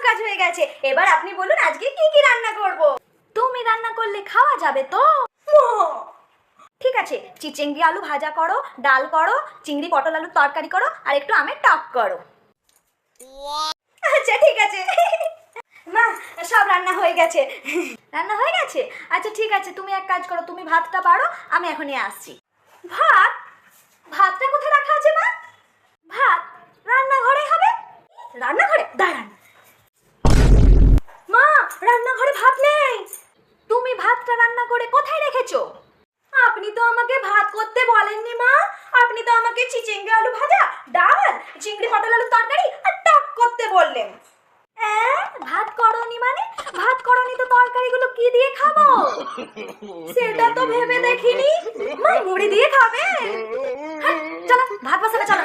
কাজ হয়ে গেছে। এবার আপনি বলুন আজকে কি কি রান্না করব। তুমি রান্না করলে খাওয়া যাবে তো? ঠিক আছে, চিচিঙ্গি আলু ভাজা করো, ডাল করো, চিংড়ি পটল আলুর তরকারি করো, আর একটু আমের টক করো। আচ্ছা ঠিক আছে মা, সব রান্না হয়ে গেছে। রান্না হয়ে গেছে? আচ্ছা ঠিক আছে, তুমি এক কাজ করো, তুমি ভাতটা বাড়ো, আমি এখনই আসছি। ভাত? ভাতটা কোথায় রাখা আছে মা? ভাত রান্নাঘরে হবে। রান্নাঘরে? দাঁড়ান মা, রান্নাঘরে ভাত নেই। তুমি ভাতটা রান্না করে কোথায় রেখেছো? আপনি তো আমাকে ভাত করতে বলেননি মা, আপনি তো আমাকে চিচিঙ্গি আলু ভাজা, ডাল, চিংড়ি পটল আলুর তরকারি আর টক করতে বললেন। ভাত করনি মানে? ভাত করনি তো তরকারিগুলো কি দিয়ে খাবো? সেটা তো ভেবে দেখিনি। মা মুড়ি দিয়ে খাবে? হ্যাঁ, চলো ভাত বসাবে, চলো।